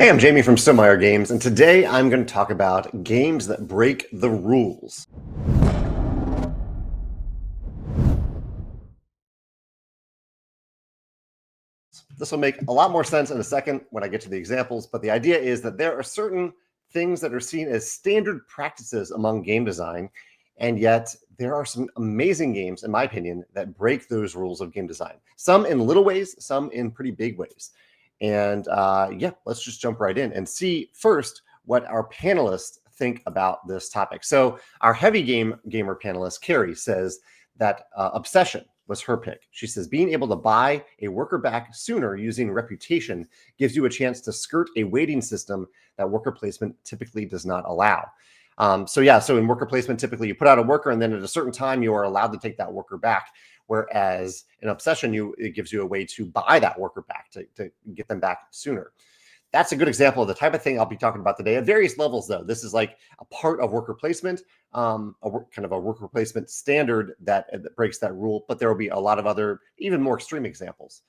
Hey, I'm Jamie from Stonemaier Games, and today I'm going to talk about games that break the rules. This will make a lot more sense in a second when I get to the examples, but the idea is that there are certain things that are seen as standard practices among game design, and yet there are some amazing games, in my opinion, that break those rules of game design. Some in little ways, some in pretty big ways. And yeah, let's just jump right in and see first what our panelists think about this topic. So our heavy gamer panelist, Kari, says that obsession was her pick. She says being able to buy a worker back sooner using reputation gives you a chance to skirt a waiting system that worker placement typically does not allow. So in worker placement, typically you put out a worker and then at a certain time you are allowed to take that worker back. Whereas in obsession, it gives you a way to buy that worker back, to get them back sooner. That's a good example of the type of thing I'll be talking about today at various levels, though. This is like a part of worker placement, kind of a worker placement standard that breaks that rule, but there will be a lot of other, even more extreme examples.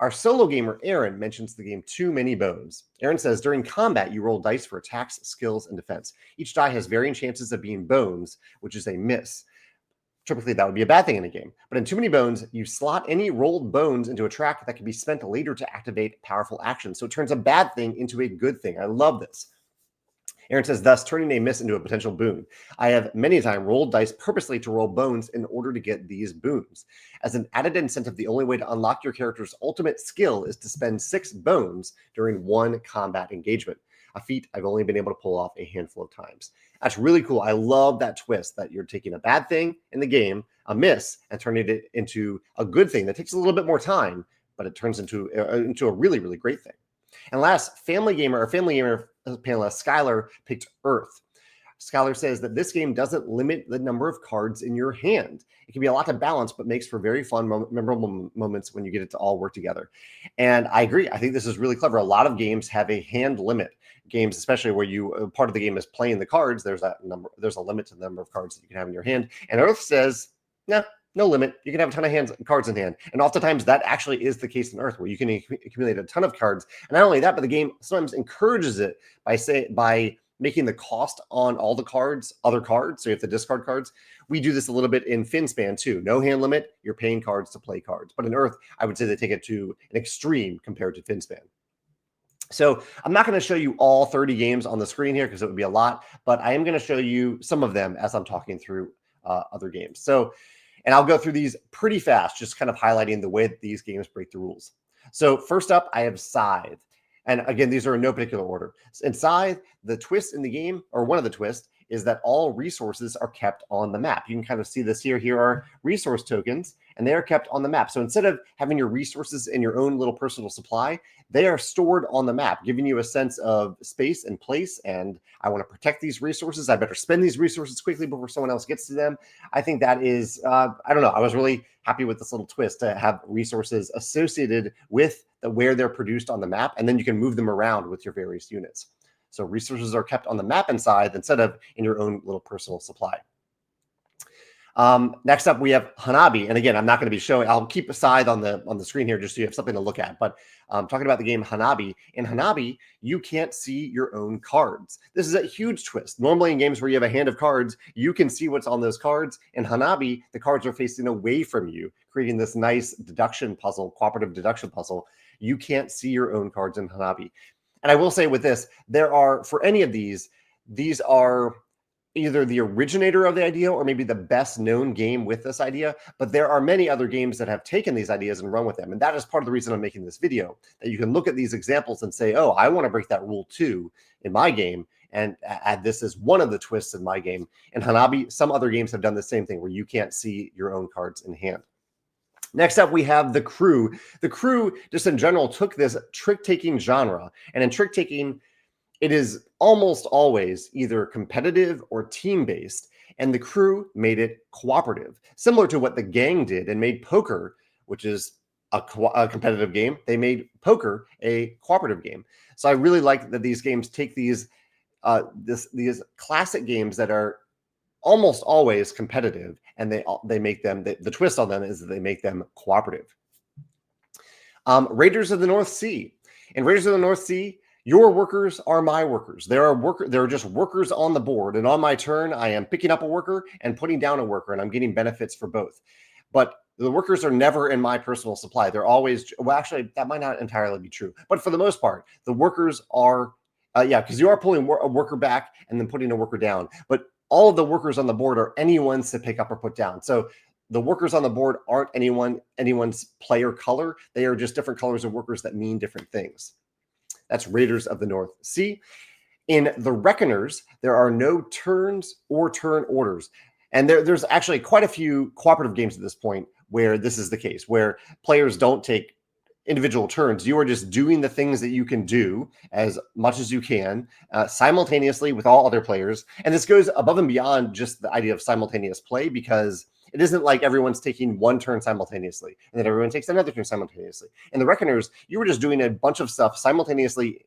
Our solo gamer, Aryn, mentions the game Too Many Bones. Aryn says, during combat, you roll dice for attacks, skills, and defense. Each die has varying chances of being bones, which is a miss. Typically, that would be a bad thing in a game. But in Too Many Bones, you slot any rolled bones into a track that can be spent later to activate powerful actions. So it turns a bad thing into a good thing. I love this. Aryn says, thus turning a miss into a potential boon. I have many a time rolled dice purposely to roll bones in order to get these boons. As an added incentive, the only way to unlock your character's ultimate skill is to spend 6 bones during one combat engagement. A feat I've only been able to pull off a handful of times. That's really cool. I love that twist that you're taking a bad thing in the game, a miss, and turning it into a good thing that takes a little bit more time, but it turns into a really, really great thing. And last, family gamer panelist Skylar picked Earth. Skylar says that this game doesn't limit the number of cards in your hand. It can be a lot to balance, but makes for very fun, memorable moments when you get it to all work together. And I agree. I think this is really clever. A lot of games have a hand limit. Games, especially where you part of the game is playing the cards, there's a limit to the number of cards that you can have in your hand. And Earth says, no limit. You can have a ton of cards in hand. And oftentimes that actually is the case in Earth, where you can accumulate a ton of cards. And not only that, but the game sometimes encourages it by making the cost on all the cards other cards. So you have to discard cards. We do this a little bit in Finspan too. No hand limit. You're paying cards to play cards. But in Earth, I would say they take it to an extreme compared to Finspan. So I'm not going to show you all 30 games on the screen here because it would be a lot, but I am going to show you some of them as I'm talking through other games. And I'll go through these pretty fast, just kind of highlighting the way that these games break the rules. So first up, I have Scythe. And again, these are in no particular order. In Scythe, the twist in the game, or one of the twists, is that all resources are kept on the map. You can kind of see this here. Here are resource tokens, and they are kept on the map. So instead of having your resources in your own little personal supply, they are stored on the map, giving you a sense of space and place. And I want to protect these resources. I better spend these resources quickly before someone else gets to them. I think that is, I don't know. I was really happy with this little twist to have resources associated with where they're produced on the map, and then you can move them around with your various units. So resources are kept on the map inside instead of in your own little personal supply. Next up, we have Hanabi. And again, I'm not going to be showing, I'll keep a Scythe on the screen here just so you have something to look at. But talking about the game Hanabi. In Hanabi, you can't see your own cards. This is a huge twist. Normally in games where you have a hand of cards, you can see what's on those cards. In Hanabi, the cards are facing away from you, creating this nice deduction puzzle, cooperative deduction puzzle. You can't see your own cards in Hanabi. And I will say with this, there are, for any of these are either the originator of the idea or maybe the best known game with this idea, but there are many other games that have taken these ideas and run with them. And that is part of the reason I'm making this video, that you can look at these examples and say, oh, I want to break that rule too in my game and add this as one of the twists in my game. In Hanabi, some other games have done the same thing where you can't see your own cards in hand. Next up, we have The Crew. The Crew, just in general, took this trick-taking genre. And in trick-taking, it is almost always either competitive or team-based. And The Crew made it cooperative. Similar to what The Gang did and made poker, which is a competitive game, they made poker a cooperative game. So I really like that these games take these classic games that are almost always competitive, and they make them, the twist on them is that they make them cooperative. Raiders of the North Sea. In Raiders of the North Sea, Your workers are my workers. There are just workers on the board, and on my turn, I am picking up a worker and putting down a worker, and I'm getting benefits for both. But the workers are never in my personal supply. They're always, well, actually, that might not entirely be true, but for the most part, the workers are, because you are pulling a worker back and then putting a worker down. But all of the workers on the board are anyone's to pick up or put down. So the workers on the board aren't anyone's player color. They are just different colors of workers that mean different things. That's Raiders of the North Sea. In the Reckoners, there are no turns or turn orders. And there's actually quite a few cooperative games at this point where this is the case, where players don't take individual turns. You are just doing the things that you can do as much as you can simultaneously with all other players. And this goes above and beyond just the idea of simultaneous play, because it isn't like everyone's taking one turn simultaneously and then everyone takes another turn simultaneously. In the Reckoners, you were just doing a bunch of stuff simultaneously,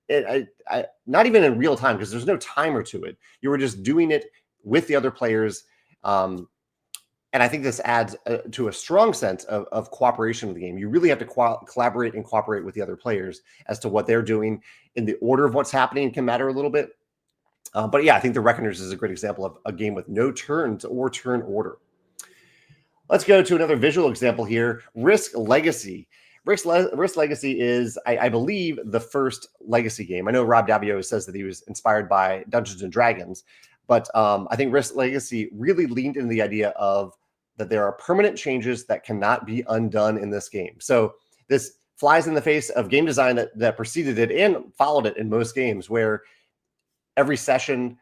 not even in real time, because there's no timer to it. You were just doing it with the other players. And I think this adds to a strong sense of cooperation in the game. You really have to collaborate and cooperate with the other players as to what they're doing. In the order of what's happening can matter a little bit. But yeah, I think the Reckoners is a great example of a game with no turns or turn order. Let's go to another visual example here. Risk Legacy. Risk Legacy is, I believe, the first Legacy game. I know Rob Daviau says that he was inspired by Dungeons and Dragons, but I think Risk Legacy really leaned into the idea of that there are permanent changes that cannot be undone in this game. So this flies in the face of game design that preceded it and followed it in most games, where every sessions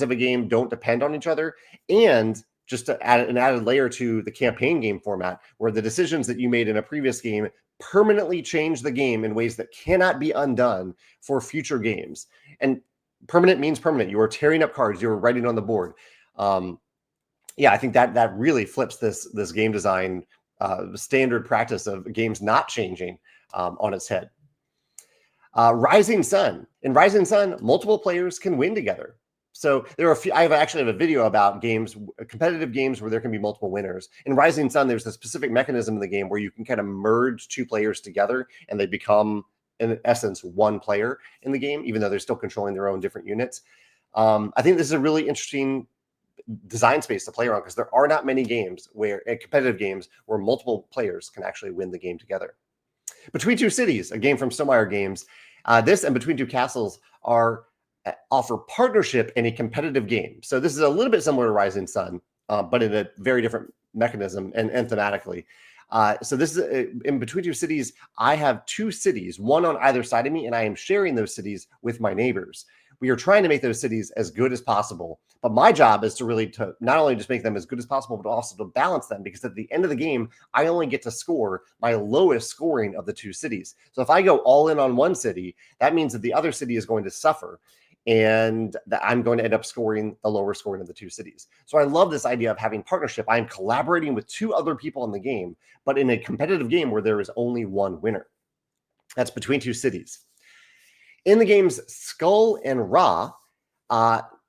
of a game don't depend on each other. And just to add an added layer to the campaign game format, where the decisions that you made in a previous game permanently change the game in ways that cannot be undone for future games. And permanent means permanent. You are tearing up cards. You are writing on the board. Yeah, I think that really flips this game design standard practice of games not changing on its head. Rising Sun. In Rising Sun, multiple players can win together. So there are I actually have a video about competitive games where there can be multiple winners. In Rising Sun, there's a specific mechanism in the game where you can kind of merge two players together and they become, in essence, one player in the game, even though they're still controlling their own different units. I think this is a really interesting design space to play around, because there are not many games competitive games where multiple players can actually win the game together. Between Two Cities, a game from Stonemaier Games. This and Between Two Castles offer partnership in a competitive game. So this is a little bit similar to Rising Sun, but in a very different mechanism and thematically. So this is in Between Two Cities. I have two cities, one on either side of me, and I am sharing those cities with my neighbors. We are trying to make those cities as good as possible. But my job is to not only just make them as good as possible, but also to balance them, because at the end of the game, I only get to score my lowest scoring of the two cities. So if I go all in on one city, that means that the other city is going to suffer, and that I'm going to end up scoring the lower scoring of the two cities. So I love this idea of having partnership. I'm collaborating with two other people in the game, but in a competitive game where there is only one winner. That's Between Two Cities. In the games Skull and Ra,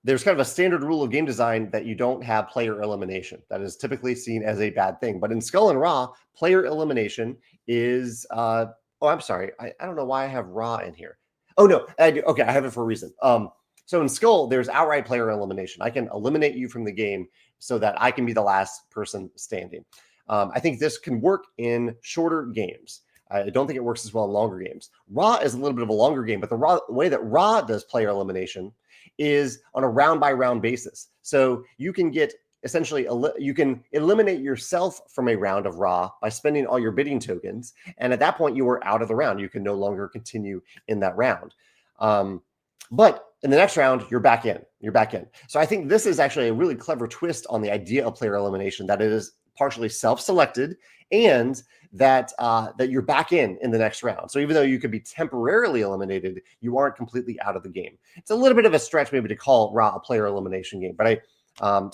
there's kind of a standard rule of game design that you don't have player elimination. That is typically seen as a bad thing. But in Skull and Ra, player elimination is, I'm sorry. I don't know why I have Ra in here. Oh, no, I do. Okay, I have it for a reason. So in Skull, there's outright player elimination. I can eliminate you from the game so that I can be the last person standing. I think this can work in shorter games. I don't think it works as well in longer games. Ra is a little bit of a longer game, but the way that Ra does player elimination is on a round-by-round basis. So you can get essentially, you can eliminate yourself from a round of Ra by spending all your bidding tokens. And at that point, you are out of the round. You can no longer continue in that round. But in the next round, you're back in. You're back in. So I think this is actually a really clever twist on the idea of player elimination, that it is partially self-selected and that you're back in the next round. So even though you could be temporarily eliminated, you aren't completely out of the game. It's a little bit of a stretch maybe to call Ra a player elimination game, but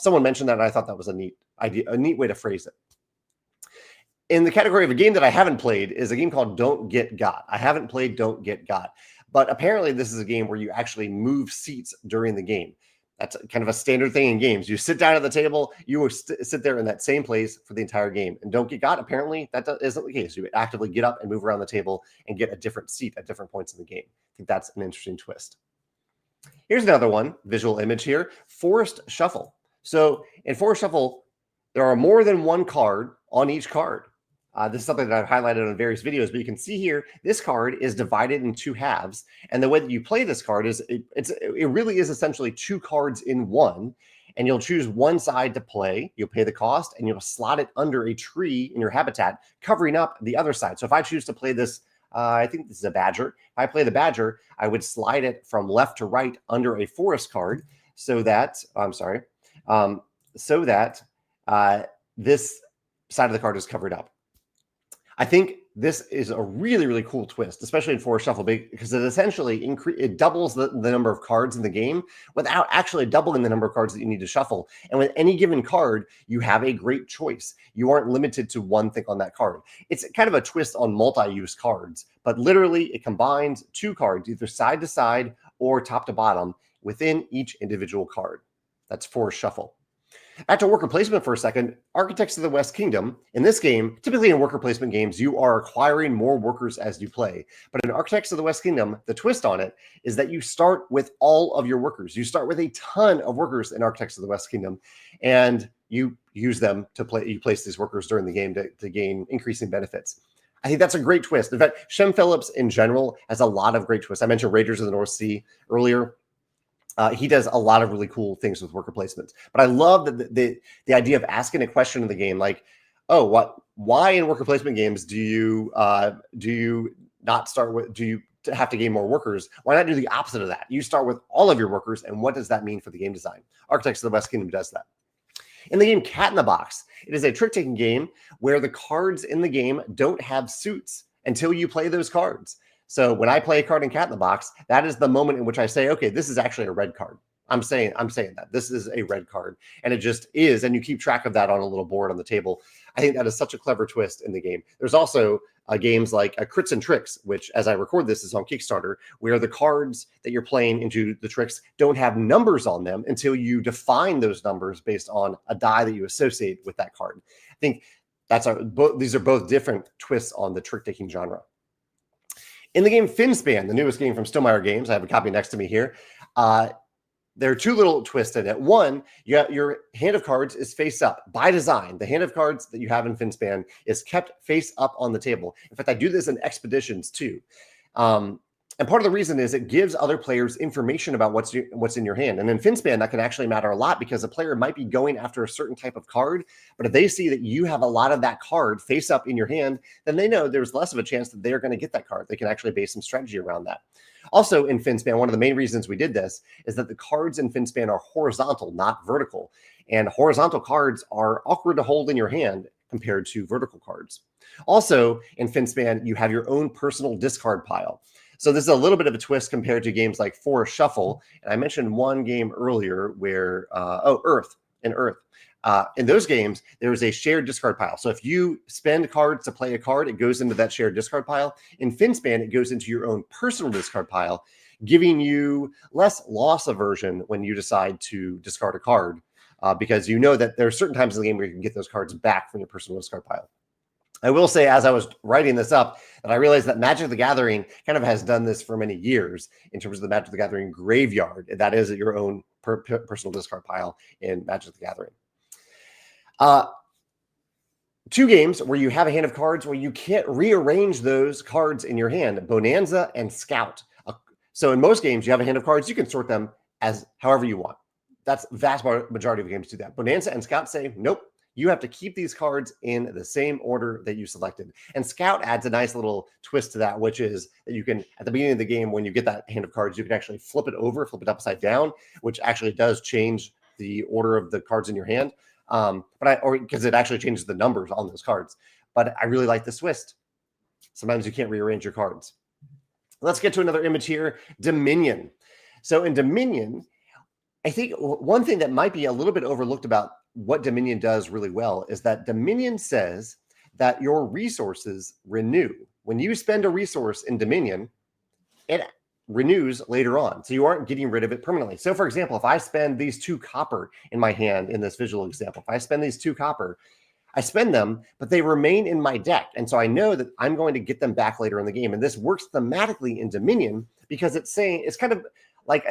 someone mentioned that and I thought that was a neat idea, a neat way to phrase it. In the category of a game that I haven't played is a game called Don't Get Got. I haven't played Don't Get Got, but apparently this is a game where you actually move seats during the game. That's kind of a standard thing in games. You sit down at the table, you will sit there in that same place for the entire game and don't get got. Apparently, that isn't the case. You actively get up and move around the table and get a different seat at different points in the game. I think that's an interesting twist. Here's another one, visual image here, Forest Shuffle. So in Forest Shuffle, there are more than one card on each card. This is something that I've highlighted on various videos, but you can see here, this card is divided in two halves. And the way that you play this card is, it really is essentially two cards in one. And you'll choose one side to play, you'll pay the cost, and you'll slot it under a tree in your habitat, covering up the other side. So if I choose to play this, I think this is a badger. If I play the badger, I would slide it from left to right under a forest card so that, this side of the card is covered up. I think this is a really, really cool twist, especially in Forest Shuffle, because it essentially it doubles the number of cards in the game without actually doubling the number of cards that you need to shuffle. And with any given card, you have a great choice. You aren't limited to one thing on that card. It's kind of a twist on multi-use cards, but literally it combines two cards, either side to side or top to bottom within each individual card. That's Forest Shuffle. Back to worker placement for a second. Architects of the West Kingdom. In this game, typically in worker placement games, you are acquiring more workers as you play. But in Architects of the West Kingdom, the twist on it is that you start with all of your workers. You start with a ton of workers in Architects of the West Kingdom, and you use them to play. You place these workers during the game to gain increasing benefits. I think that's a great twist. In fact, Shem Phillips in general has a lot of great twists. I mentioned Raiders of the North Sea earlier. He does a lot of really cool things with worker placements. But I love the idea of asking a question in the game, like, oh, why in worker placement games do you not start with, do you have to gain more workers? Why not do the opposite of that? You start with all of your workers, and what does that mean for the game design? Architects of the West Kingdom does that. In the game Cat in the Box, it is a trick-taking game where the cards in the game don't have suits until you play those cards. So when I play a card in Cat in the Box, that is the moment in which I say, okay, this is actually a red card. I'm saying that this is a red card, and it just is. And you keep track of that on a little board on the table. I think that is such a clever twist in the game. There's also games like Crits and Tricks, which, as I record this, is on Kickstarter, where the cards that you're playing into the tricks don't have numbers on them until you define those numbers based on a die that you associate with that card. I think these are both different twists on the trick-taking genre. In the game Finspan, the newest game from Stonemaier Games, I have a copy next to me here. There are two little twists in it. One, your hand of cards is face up by design. The hand of cards that you have in Finspan is kept face up on the table. In fact, I do this in Expeditions too. And part of the reason is it gives other players information about what's in your hand. And in Finspan, that can actually matter a lot because a player might be going after a certain type of card, but if they see that you have a lot of that card face up in your hand, then they know there's less of a chance that they're going to get that card. They can actually base some strategy around that. Also in Finspan, one of the main reasons we did this is that the cards in Finspan are horizontal, not vertical. And horizontal cards are awkward to hold in your hand compared to vertical cards. Also in Finspan, you have your own personal discard pile. So this is a little bit of a twist compared to games like Forest Shuffle. And I mentioned one game earlier where, Earth. In those games, there is a shared discard pile. So if you spend cards to play a card, it goes into that shared discard pile. In Finspan, it goes into your own personal discard pile, giving you less loss aversion when you decide to discard a card, because you know that there are certain times in the game where you can get those cards back from your personal discard pile. I will say, as I was writing this up, that I realized that Magic the Gathering kind of has done this for many years in terms of the Magic the Gathering graveyard. That is your own personal discard pile in Magic the Gathering. Two games where you have a hand of cards where you can't rearrange those cards in your hand, Bonanza and Scout. So in most games, you have a hand of cards, you can sort them as however you want. That's the vast majority of games do that. Bonanza and Scout say, nope. You have to keep these cards in the same order that you selected. And Scout adds a nice little twist to that, which is that you can, at the beginning of the game, when you get that hand of cards, you can actually flip it over, flip it upside down, which actually does change the order of the cards in your hand. Because it actually changes the numbers on those cards. But I really like this twist. Sometimes you can't rearrange your cards. Let's get to another image here, Dominion. So in Dominion, I think one thing that might be a little bit overlooked about what Dominion does really well is that Dominion says that your resources renew. When you spend a resource in Dominion, it renews later on. So you aren't getting rid of it permanently. So for example, if I spend these 2 copper in my hand in this visual example, if I spend these 2 copper, I spend them, but they remain in my deck. And so I know that I'm going to get them back later in the game. And this works thematically in Dominion because it's saying it's kind of like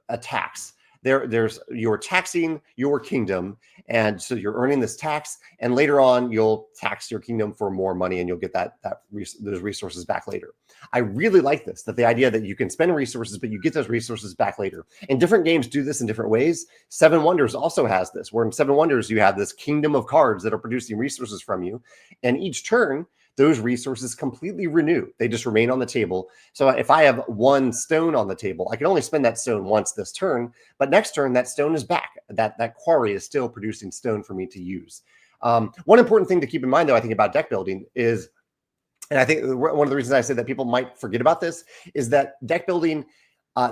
a tax. There's you're taxing your kingdom, and so you're earning this tax, and later on you'll tax your kingdom for more money, and you'll get those resources back later. I really like this, that the idea that you can spend resources, but you get those resources back later. And different games do this in different ways. Seven Wonders also has this, where in Seven Wonders you have this kingdom of cards that are producing resources from you, and each turn those resources completely renew. They just remain on the table. So if I have 1 stone on the table, I can only spend that stone once this turn, but next turn that stone is back. That quarry is still producing stone for me to use. One important thing to keep in mind, though, I think about deck building is, and I think one of the reasons I say that people might forget about this is that deck building,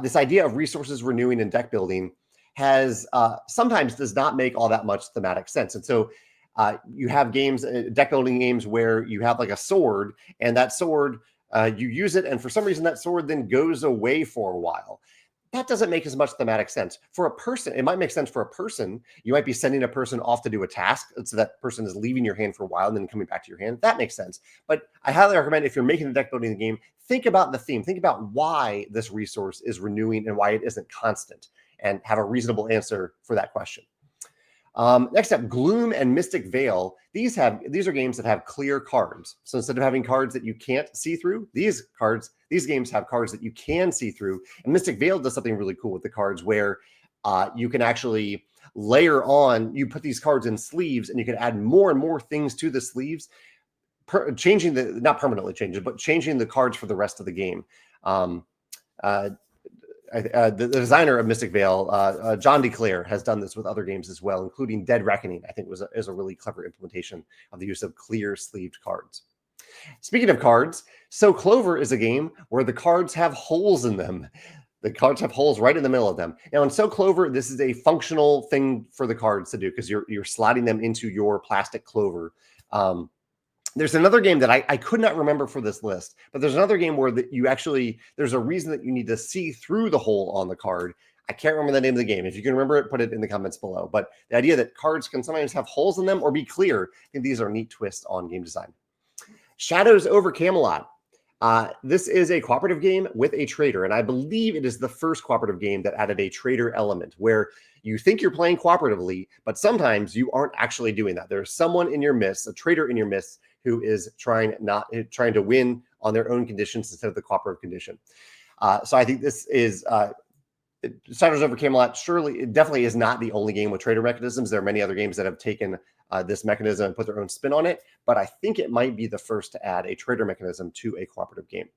this idea of resources renewing in deck building has sometimes does not make all that much thematic sense. And so you have games, deck building games, where you have like a sword, and that sword, you use it, and for some reason that sword then goes away for a while. That doesn't make as much thematic sense. For a person, it might make sense for a person. You might be sending a person off to do a task, so that person is leaving your hand for a while and then coming back to your hand. That makes sense. But I highly recommend, if you're making a deck building game, think about the theme. Think about why this resource is renewing and why it isn't constant, and have a reasonable answer for that question. Next up, Gloom and Mystic Veil. These are games that have clear cards. So instead of having cards that you can't see through, these games have cards that you can see through. And Mystic Veil does something really cool with the cards, where you can actually layer on, you put these cards in sleeves, and you can add more and more things to the sleeves, changing not permanently changing, but changing the cards for the rest of the game. The designer of Mystic Veil, John DeClaire, has done this with other games as well, including Dead Reckoning. I think is a really clever implementation of the use of clear sleeved cards. Speaking of cards, So Clover is a game where the cards have holes in them. The cards have holes right in the middle of them. Now, in So Clover, this is a functional thing for the cards to do, because you're sliding them into your plastic clover. There's another game that I could not remember for this list, but there's another game where there's a reason that you need to see through the hole on the card. I can't remember the name of the game. If you can remember it, put it in the comments below. But the idea that cards can sometimes have holes in them or be clear, I think these are neat twists on game design. Shadows over Camelot. This is a cooperative game with a trader, and I believe it is the first cooperative game that added a trader element, where you think you're playing cooperatively, but sometimes you aren't actually doing that. There's someone in your midst, a trader in your midst, who is trying to win on their own conditions instead of the cooperative condition. So I think this is Shadows over Camelot. Surely, it definitely is not the only game with trader mechanisms. There are many other games that have taken this mechanism and put their own spin on it, but I think it might be the first to add a trader mechanism to a cooperative game.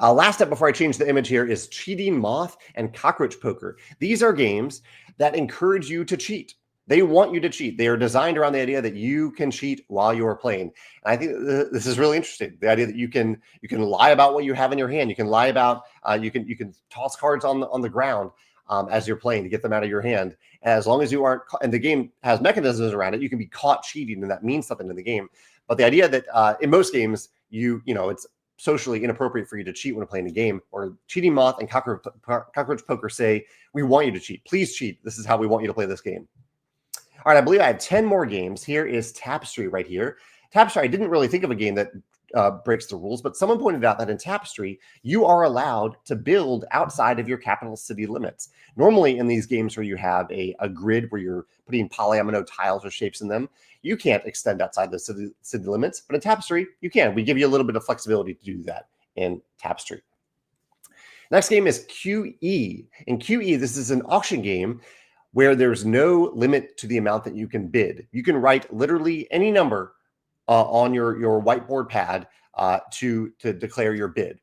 Last up before I change the image here is Cheating Moth and Cockroach Poker. These are games that encourage you to cheat. They want you to cheat. They are designed around the idea that you can cheat while you are playing. And I think this is really interesting. The idea that you can lie about what you have in your hand. You can lie about you can toss cards on the ground as you're playing to get them out of your hand. And as long as you aren't, and the game has mechanisms around it, you can be caught cheating, and that means something in the game. But the idea that in most games it's socially inappropriate for you to cheat when playing a game, or Cheating Moth and Cockroach Poker say, we want you to cheat. Please cheat. This is how we want you to play this game. All right, I believe I have 10 more games. Here is Tapestry right here. Tapestry, I didn't really think of a game that breaks the rules, but someone pointed out that in Tapestry, you are allowed to build outside of your capital city limits. Normally in these games where you have a grid where you're putting polyomino tiles or shapes in them, you can't extend outside the city limits, but in Tapestry, you can. We give you a little bit of flexibility to do that in Tapestry. Next game is QE. In QE, this is an auction game where there's no limit to the amount that you can bid. You can write literally any number on your whiteboard pad to declare your bid.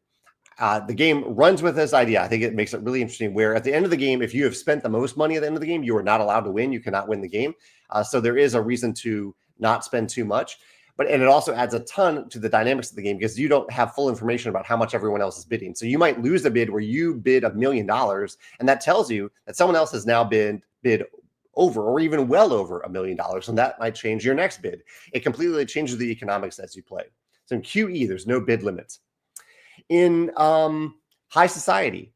The game runs with this idea. I think it makes it really interesting, where at the end of the game, if you have spent the most money at the end of the game, you are not allowed to win. You cannot win the game. So there is a reason to not spend too much. And it also adds a ton to the dynamics of the game, because you don't have full information about how much everyone else is bidding. So you might lose a bid where you bid $1 million, and that tells you that someone else has now bid over or even well over $1 million, and that might change your next bid. It completely changes the economics as you play. So in QE, there's no bid limits. In High society.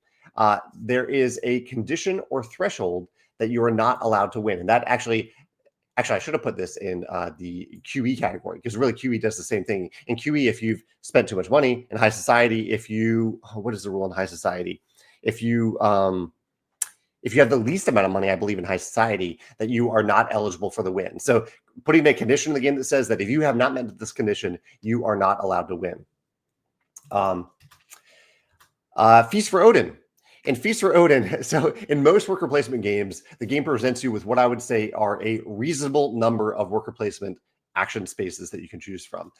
There is a condition or threshold that you are not allowed to win. And that actually, I should have put this in the QE category, because really QE does the same thing. In QE, if you've spent too much money. In high society, what is the rule in high society? If you have the least amount of money, I believe in high society, that you are not eligible for the win. So putting a condition in the game that says that if you have not met this condition, you are not allowed to win. Feast for Odin. In Feast for Odin, so in most worker placement games, the game presents you with what I would say are a reasonable number of worker placement action spaces that you can choose from.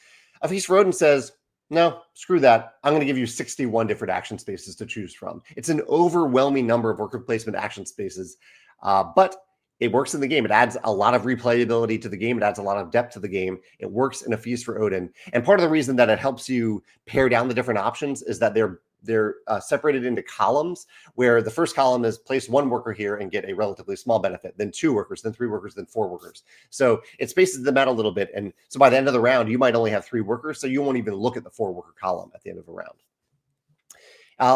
A Feast for Odin says, no, screw that. I'm going to give you 61 different action spaces to choose from. It's an overwhelming number of worker placement action spaces, but it works in the game. It adds a lot of replayability to the game. It adds a lot of depth to the game. It works in a Feast for Odin. And part of the reason that it helps you pare down the different options is that they're separated into columns, where the first column is place one worker here and get a relatively small benefit, then 2 workers, then 3 workers, then 4 workers. So it spaces them out a little bit. And so by the end of the round, you might only have 3 workers. So you won't even look at the 4 worker column at the end of a round.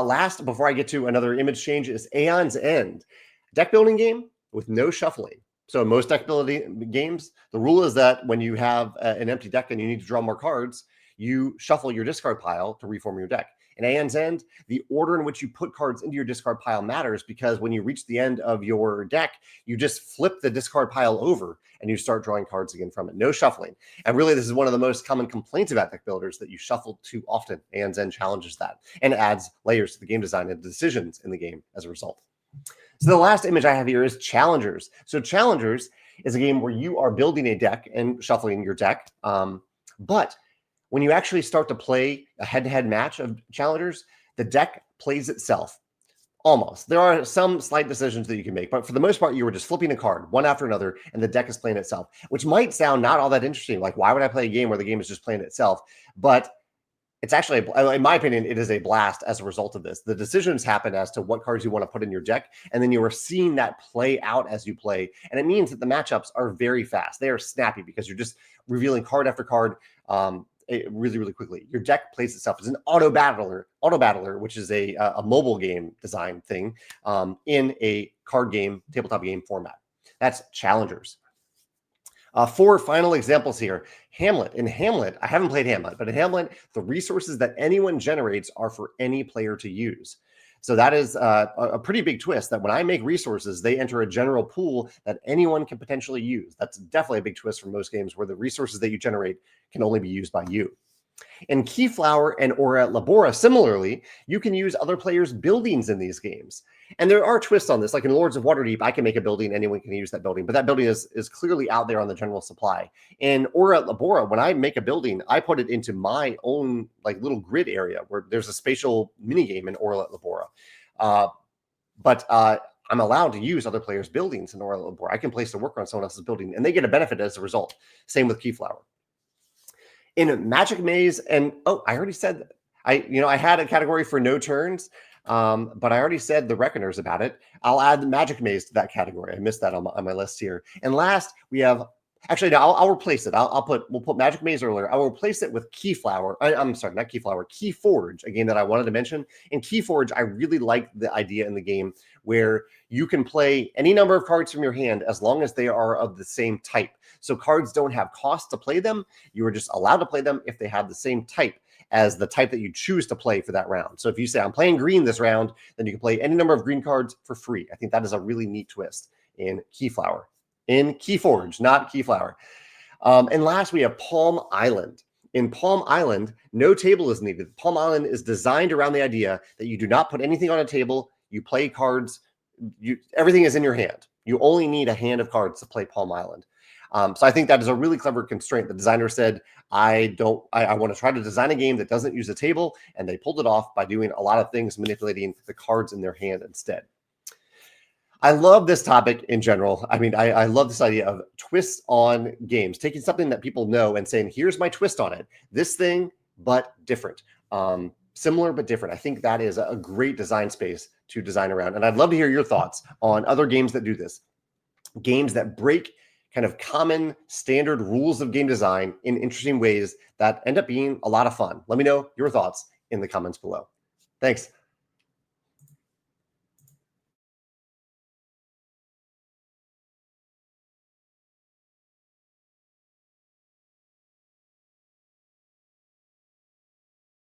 Last, before I get to another image change, is Aeon's End. Deck building game with no shuffling. So in most deck building games, the rule is that when you have an empty deck and you need to draw more cards, you shuffle your discard pile to reform your deck. In Aeon's End, the order in which you put cards into your discard pile matters, because when you reach the end of your deck, you just flip the discard pile over and you start drawing cards again from it. No shuffling. And really, this is one of the most common complaints about deck builders, that you shuffle too often. Aeon's End challenges that and adds layers to the game design and decisions in the game as a result. So the last image I have here is Challengers. So Challengers is a game where you are building a deck and shuffling your deck, but when you actually start to play a head-to-head match of Challengers, the deck plays itself. Almost. There are some slight decisions that you can make, but for the most part, you were just flipping a card one after another, and the deck is playing itself, which might sound not all that interesting. Like, why would I play a game where the game is just playing itself? But it's actually, in my opinion, it is a blast as a result of this. The decisions happen as to what cards you want to put in your deck, and then you are seeing that play out as you play. And it means that the matchups are very fast. They are snappy because you're just revealing card after card, really, really quickly. Your deck plays itself as an auto battler, which is a mobile game design thing in a card game, tabletop game format. That's Challengers. 4 final examples here. Hamlet. In Hamlet, I haven't played Hamlet, but in Hamlet, the resources that anyone generates are for any player to use. So that is a pretty big twist, that when I make resources, they enter a general pool that anyone can potentially use. That's definitely a big twist from most games, where the resources that you generate can only be used by you. In Keyflower and Ora Labora, similarly, you can use other players' buildings in these games. And there are twists on this. Like in Lords of Waterdeep, I can make a building, anyone can use that building, but that building is clearly out there on the general supply. In Ora Labora, when I make a building, I put it into my own like little grid area where there's a spatial minigame in Ora Labora. But I'm allowed to use other players' buildings in Ora Labora. I can place a worker on someone else's building, and they get a benefit as a result. Same with Keyflower. In Magic Maze, and I already said I had a category for no turns, but I already said the Reckoners about it. I'll add the Magic Maze to that category. I missed that on my list here. And last, we have I'll replace it. We'll put Magic Maze earlier. I will replace it with Keyflower. I'm sorry, not Keyflower, Keyforge, a game that I wanted to mention. In Keyforge, I really like the idea in the game where you can play any number of cards from your hand as long as they are of the same type. So cards don't have cost to play them. You are just allowed to play them if they have the same type as the type that you choose to play for that round. So if you say, I'm playing green this round, then you can play any number of green cards for free. I think that is a really neat twist in Keyflower. In Keyforge, not Keyflower. And last, we have Palm Island. In Palm Island, no table is needed. Palm Island is designed around the idea that you do not put anything on a table. You play cards. Everything is in your hand. You only need a hand of cards to play Palm Island. So I think that is a really clever constraint. The designer said, I want to try to design a game that doesn't use a table, and they pulled it off by doing a lot of things, manipulating the cards in their hand instead. I love this topic in general. I mean, I love this idea of twists on games, taking something that people know and saying, here's my twist on it. This thing, but different. Similar, but different. I think that is a great design space to design around. And I'd love to hear your thoughts on other games that do this. Games that break kind of common standard rules of game design in interesting ways that end up being a lot of fun. Let me know your thoughts in the comments below. Thanks.